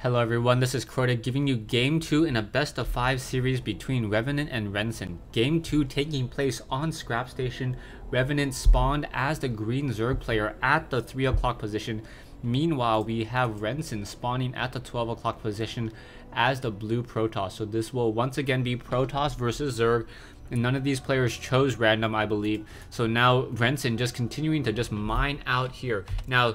Hello everyone, this is Crota giving you Game 2 in a best of 5 series between Revenant and Renson. Game 2 taking place on Scrap Station. Revenant spawned as the green Zerg player at the 3 o'clock position. Meanwhile, we have Renson spawning at the 12 o'clock position as the blue Protoss. So this will once again be Protoss versus Zerg. And none of these players chose random, I believe. So now Renson just continuing to just mine out here. Now,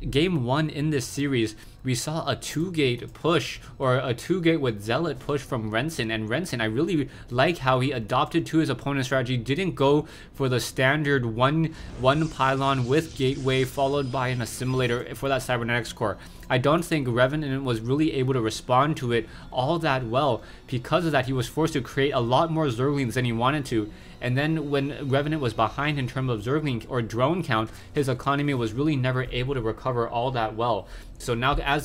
game 1 in this series, we saw a 2-gate push, or a 2-gate with Zealot push from Renson. And Renson, I really like how he adopted to his opponent's strategy, didn't go for the standard one pylon with gateway followed by an assimilator for that cybernetics core. I don't think Revenant was really able to respond to it all that well. Because of that, he was forced to create a lot more Zerglings than he wanted to. And then when Revenant was behind in terms of Zergling or drone count, his economy was really never able to recover all that well. So now as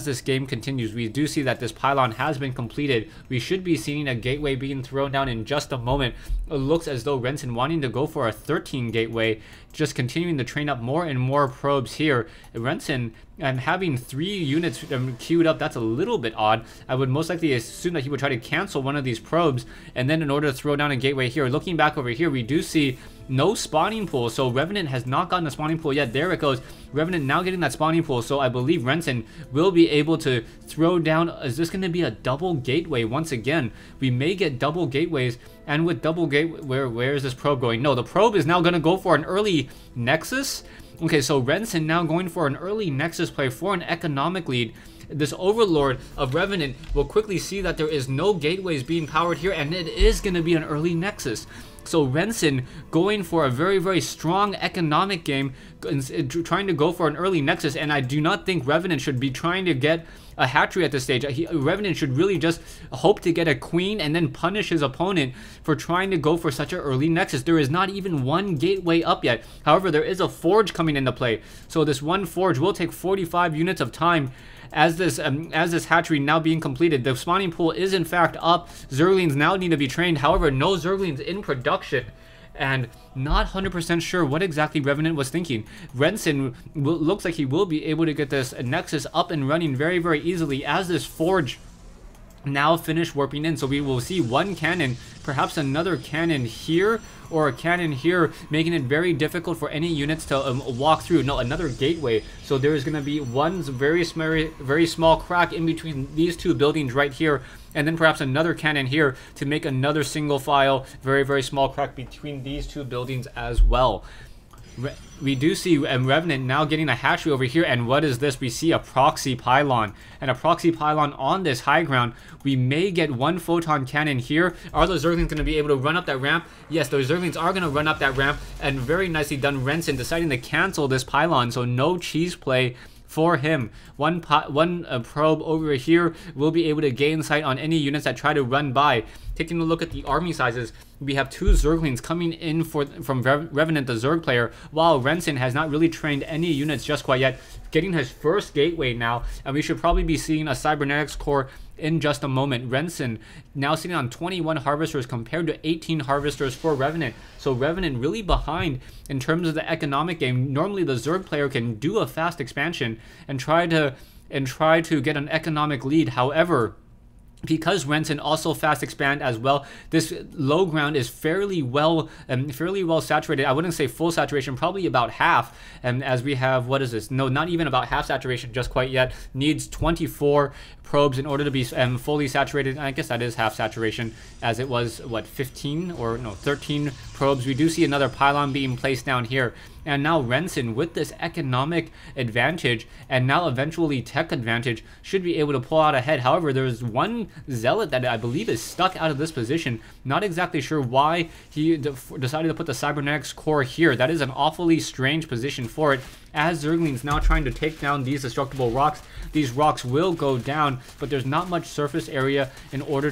this game continues, we do see that this pylon has been completed. We should be seeing a gateway being thrown down in just a moment. It looks as though Renson wanting to go for a 13 gateway, just continuing to train up more and more probes here. Renson having 3 units queued up, that's a little bit odd. I would most likely assume that he would try to cancel one of these probes, and then in order to throw down a gateway here. Looking back over here, we do see no spawning pool, so Revenant has not gotten a spawning pool yet. There it goes. Revenant now getting that spawning pool, so I believe Renson will be able to throw down. Is this going to be a double gateway once again? We may get double gateways, and with double gate, where is this probe going? No, the probe is now going to go for an early Nexus. Okay, so Renson now going for an early Nexus play for an economic lead. This Overlord of Revenant will quickly see that there is no gateways being powered here, and it is going to be an early Nexus. So Renson going for a very, very strong economic game, trying to go for an early Nexus, and I do not think Revenant should be trying to get a hatchery at this stage. Revenant should really just hope to get a queen and then punish his opponent for trying to go for such an early Nexus. There is not even one gateway up yet. However, there is a forge coming into play. So this one forge will take 45 units of time. As this hatchery now being completed, the spawning pool is in fact up. Zerglings now need to be trained. However, no Zerglings in production, and not 100% sure what exactly Revenant was thinking. Renson looks like he will be able to get this Nexus up and running very, very easily as this forge now finish warping in. So we will see one cannon, perhaps another cannon here, or a cannon here, making it very difficult for any units to walk through. No, another gateway. So there is going to be one very small crack in between these two buildings right here, and then perhaps another cannon here to make another single file, very, very small crack between these two buildings as well. We do see Revenant now getting a hatchery over here, and what is this? We see a proxy pylon, and a proxy pylon on this high ground. We may get one photon cannon here. Are the Zerglings going to be able to run up that ramp? Yes, those Zerglings are going to run up that ramp, and very nicely done Renson deciding to cancel this pylon, so no cheese play for him. One probe over here will be able to gain sight on any units that try to run by. Taking a look at the army sizes, we have 2 Zerglings coming in from Revenant, the Zerg player, while Renson has not really trained any units just quite yet, getting his first gateway now, and we should probably be seeing a cybernetics core in just a moment. Renson now sitting on 21 harvesters compared to 18 harvesters for Revenant. So Revenant really behind in terms of the economic game. Normally the Zerg player can do a fast expansion and try to get an economic lead. However, because Renson also fast expand as well, this low ground is fairly well saturated. I wouldn't say full saturation, probably about half. And as we have, what is this? No, not even about half saturation just quite yet. Needs 24 probes in order to be fully saturated. I guess that is half saturation, as it was what, 15 or no, 13 probes. We do see another pylon being placed down here. And now Renson, with this economic advantage and now eventually tech advantage, should be able to pull out ahead. However, there is one Zealot that I believe is stuck out of this position. Not exactly sure why he decided to put the cybernetics core here. That is an awfully strange position for it. As Zerglings now trying to take down these destructible rocks, these rocks will go down, but there's not much surface area in order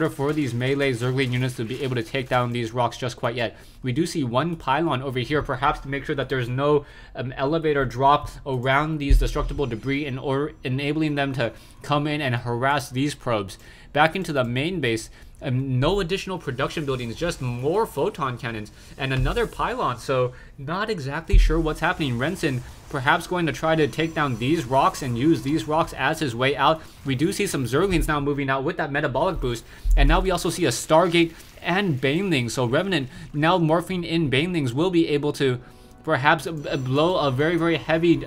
for these melee Zergling units to be able to take down these rocks just quite yet. We do see one pylon over here, perhaps to make sure that there's no elevator drop around these destructible debris, in order enabling them to come in and harass these probes. Back into the main base, No additional production buildings, just more photon cannons and another pylon. So not exactly sure what's happening. Renson perhaps going to try to take down these rocks and use these rocks as his way out. We do see some Zerglings now moving out with that metabolic boost, and now we also see a Stargate and Banelings. So Revenant now morphing in Banelings will be able to perhaps blow a very heavy,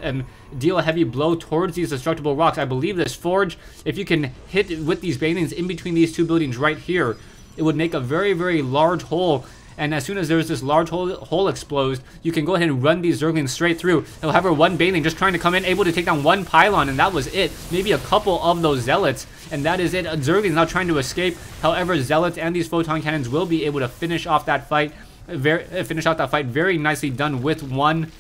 deal a heavy blow towards these destructible rocks. I believe this forge, if you can hit with these Banelings in between these two buildings right here, it would make a very large hole. And as soon as there's this large hole explodes, you can go ahead and run these Zerglings straight through. He'll have her one Baneling just trying to come in, able to take down one pylon, and that was it. Maybe a couple of those Zealots, and that is it. Zerglings now trying to escape. However, Zealots and these photon cannons will be able to finish off that fight. Very nicely done with one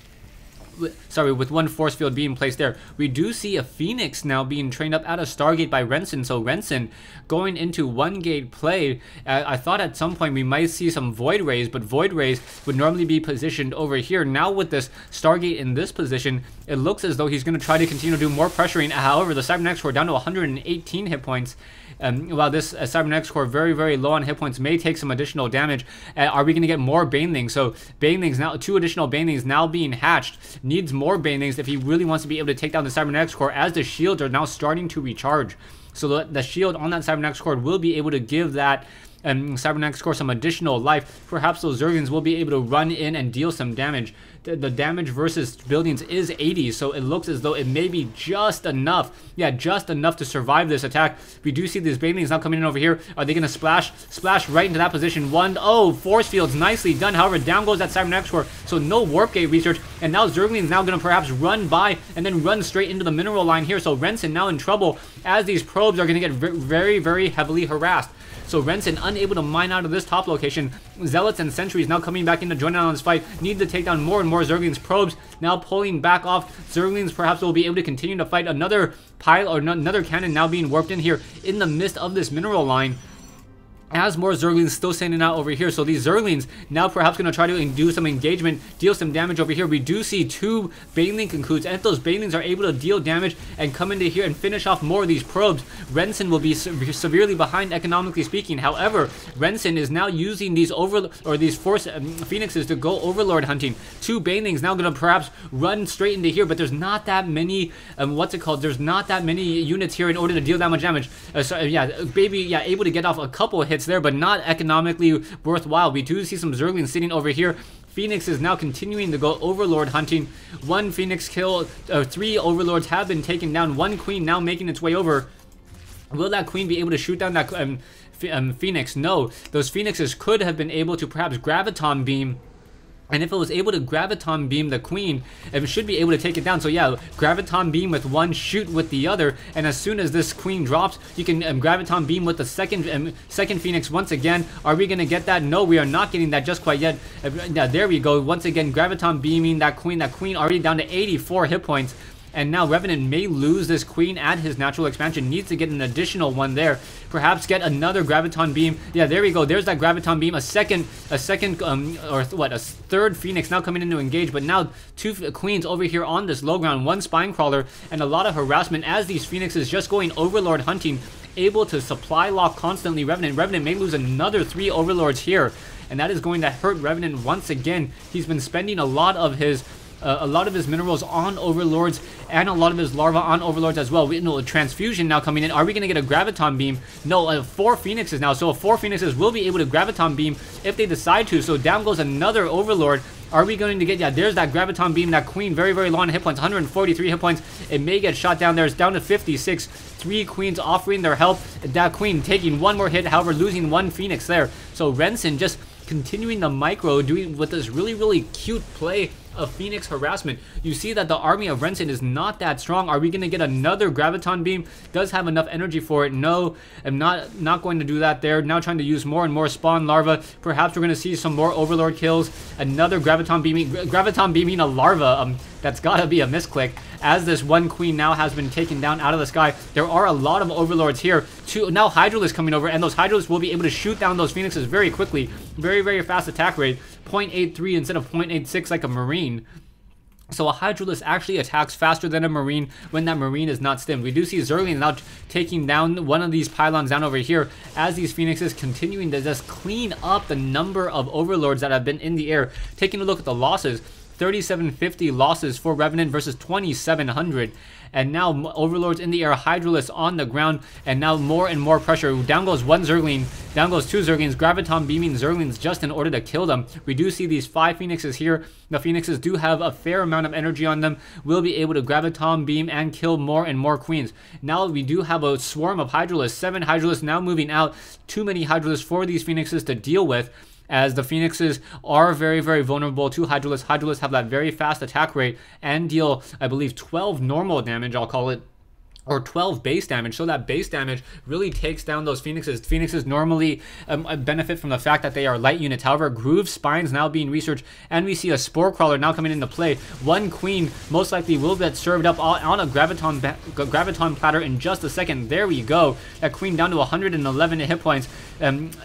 force field being placed there. We do see a Phoenix now being trained up at a Stargate by Renson. So Renson going into one gate play. I thought at some point we might see some Void Rays, but Void Rays would normally be positioned over here. Now with this Stargate in this position, it looks as though he's going to try to continue to do more pressuring. However, the Cybernetics Core down to 118 hit points. While this Cybernetics Core very low on hit points, may take some additional damage. Are we going to get more Banelings? So Banelings now, 2 additional Banelings now being hatched. Needs more Banelings if he really wants to be able to take down the Cybernetics Core, as the shields are now starting to recharge. So the shield on that Cybernetics Core will be able to give that Cybernetics Core some additional life. Perhaps those Zerglings will be able to run in and deal some damage. The damage versus buildings is 80, so it looks as though it may be just enough. Yeah, just enough to survive this attack. We do see these Banelings now coming in over here. Are they going to splash right into that position? Force fields, nicely done. However, down goes that Cybernetics Core, so no Warp Gate research. And now Zerglings now going to perhaps run by and then run straight into the mineral line here. So Renson now in trouble, as these probes are going to get very heavily harassed. So Renson unable to mine out of this top location. Zealots and Sentries now coming back in to join in on this fight. Need to take down more and more Zerglings. Probes now pulling back off. Zerglings perhaps will be able to continue to fight. Another pile or another cannon now being warped in here in the midst of this mineral line, as more Zerglings still standing out over here. So these Zerglings now perhaps going to try to do some engagement, deal some damage over here. We do see 2 Baneling concludes, and if those Banelings are able to deal damage and come into here and finish off more of these probes, Renson will be severely behind economically speaking. However, Renson is now using these force Phoenixes to go Overlord hunting. 2 Banelings now going to perhaps run straight into here, but there's not that many, there's not that many units here in order to deal that much damage. Able to get off a couple hits there, but not economically worthwhile. We do see some Zerglings sitting over here. Phoenix is now continuing to go Overlord hunting. 1 Phoenix kill, 3 Overlords have been taken down. 1 Queen now making its way over. Will that Queen be able to shoot down that Phoenix? No. Those Phoenixes could have been able to perhaps Graviton Beam. And if it was able to Graviton Beam the Queen, it should be able to take it down. So yeah, Graviton Beam with one, shoot with the other, and as soon as this Queen drops, you can Graviton Beam with the second Phoenix once again. Are we going to get that? No, we are not getting that just quite yet. There we go. Once again, Graviton Beaming that Queen already down to 84 hit points. And now Revenant may lose this Queen at his natural expansion. Needs to get an additional one there. Perhaps get another Graviton Beam. Yeah, there we go. There's that Graviton Beam. A third Phoenix now coming in to engage. But now 2 Queens over here on this low ground. 1 Spine Crawler and a lot of harassment as these Phoenixes just going Overlord hunting. Able to supply lock constantly Revenant. Revenant may lose another 3 Overlords here. And that is going to hurt Revenant once again. He's been spending a lot of his minerals on Overlords and a lot of his larvae on Overlords as well. We know a transfusion now coming in. Are we going to get a Graviton Beam? No, 4 Phoenixes now. So 4 Phoenixes will be able to Graviton Beam if they decide to. So down goes another Overlord. Are we going to get, yeah, there's that Graviton Beam, that Queen, very low on hit points, 143 hit points. It may get shot down there. It's down to 56. 3 Queens offering their help. That Queen taking 1 more hit, however, losing 1 Phoenix there. So Renson just continuing the micro, doing with this really cute play of Phoenix harassment. You see that the army of Renson is not that strong. Are we going to get another Graviton Beam? Does have enough energy for it? No, I'm not going to do that there. Now trying to use more and more spawn larva. Perhaps we're going to see some more Overlord kills. Another Graviton beaming a larva. That's gotta be a misclick, as this 1 Queen now has been taken down out of the sky. There are a lot of Overlords here. Now Hydralisk coming over, and those Hydralisks will be able to shoot down those Phoenixes very quickly. Very fast attack rate. 0.83 instead of 0.86 like a Marine. So a Hydralisk actually attacks faster than a Marine when that Marine is not stimmed. We do see Zerglings now taking down one of these pylons down over here as these Phoenixes continuing to just clean up the number of Overlords that have been in the air. Taking a look at the losses, 3,750 losses for Revenant versus 2,700. And now Overlords in the air, Hydralisk on the ground, and now more and more pressure. Down goes one Zergling, down goes two Zerglings, Graviton beaming Zerglings just in order to kill them. We do see these 5 Phoenixes here. The Phoenixes do have a fair amount of energy on them, will be able to Graviton beam and kill more and more Queens. Now we do have a swarm of Hydralisks, 7 Hydralisks now moving out. Too many Hydralisks for these Phoenixes to deal with, as the Phoenixes are very, very vulnerable to Hydralisk. Hydralisk have that very fast attack rate and deal, I believe, 12 normal damage, I'll call it, or 12 base damage. So that base damage really takes down those Phoenixes. Phoenixes normally benefit from the fact that they are light units. However, Groove Spines now being researched, and we see a Spore Crawler now coming into play. One Queen most likely will get served up on a Graviton platter in just a second. There we go. That Queen down to 111 hit points.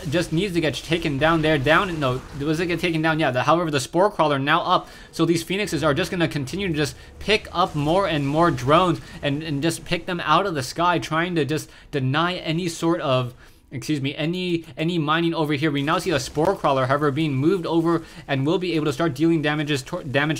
Just needs to get taken down there. No, was it get taken down? Yeah. However, the Spore Crawler now up. So these Phoenixes are just going to continue to just pick up more and more drones and just pick them out of the sky, trying to just deny any sort of, any mining over here. We now see a Spore Crawler, however, being moved over and will be able to start dealing damage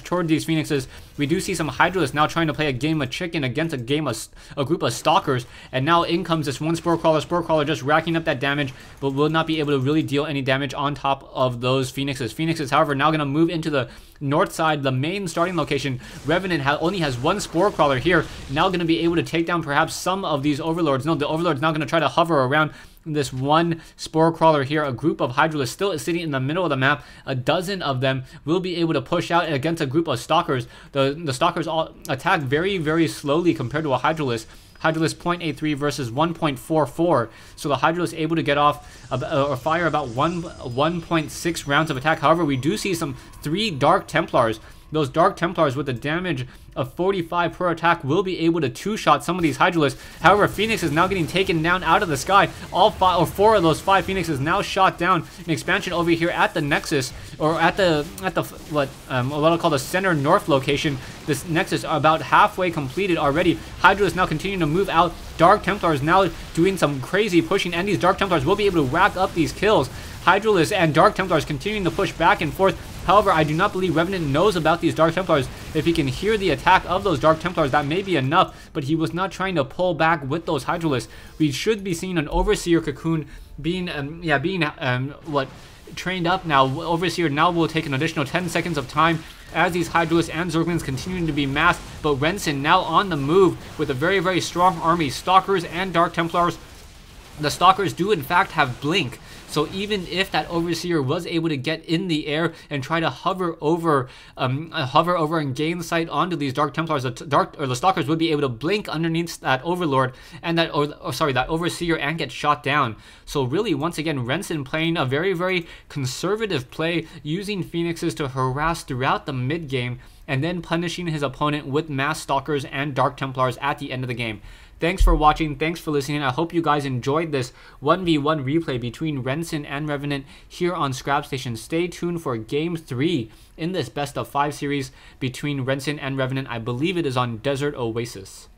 toward these Phoenixes. We do see some Hydralisks now trying to play a game of chicken against a group of Stalkers, and now in comes this one Spore Crawler just racking up that damage, but will not be able to really deal any damage on top of those Phoenixes. Phoenixes, however, now going to move into the north side, the main starting location. Revenant only has one Spore Crawler here, now going to be able to take down perhaps some of these Overlords. No, the Overlord's now going to try to hover around this one Spore Crawler here. A group of Hydralisks still sitting in the middle of the map. A dozen of them will be able to push out against a group of Stalkers. The Stalkers all attack very, very slowly compared to a Hydralisk. Hydralisk 0.83 versus 1.44. So the Hydralisk able to get off or fire about 1.6 rounds of attack. However, we do see some 3 Dark Templars. Those Dark Templars with a damage of 45 per attack will be able to 2-shot some of these Hydralisks. However, Phoenix is now getting taken down out of the sky. All 4 of those 5 Phoenixes now shot down. An expansion over here at the Nexus, or at the what I'll call the center north location. This Nexus about halfway completed already. Hydralisks now continuing to move out. Dark Templars now doing some crazy pushing, and these Dark Templars will be able to rack up these kills. Hydralisks and Dark Templars continuing to push back and forth. However, I do not believe Revenant knows about these Dark Templars. If he can hear the attack of those Dark Templars, that may be enough, but he was not trying to pull back with those Hydralisks. We should be seeing an Overseer Cocoon being trained up now. Overseer now will take an additional 10 seconds of time as these Hydralisks and Zerglings continuing to be masked, but Renson now on the move with a very, very strong army. Stalkers and Dark Templars. The Stalkers do in fact have Blink, so even if that Overseer was able to get in the air and try to hover over and gain sight onto these Dark Templars, the Stalkers would be able to blink underneath that Overlord and that Overseer and get shot down. So really, once again, Renson playing a very, very conservative play, using Phoenixes to harass throughout the mid game, and then punishing his opponent with mass Stalkers and Dark Templars at the end of the game. Thanks for watching. Thanks for listening. I hope you guys enjoyed this 1v1 replay between Renson and Revenant here on Scrap Station. Stay tuned for Game 3 in this Best of 5 series between Renson and Revenant. I believe it is on Desert Oasis.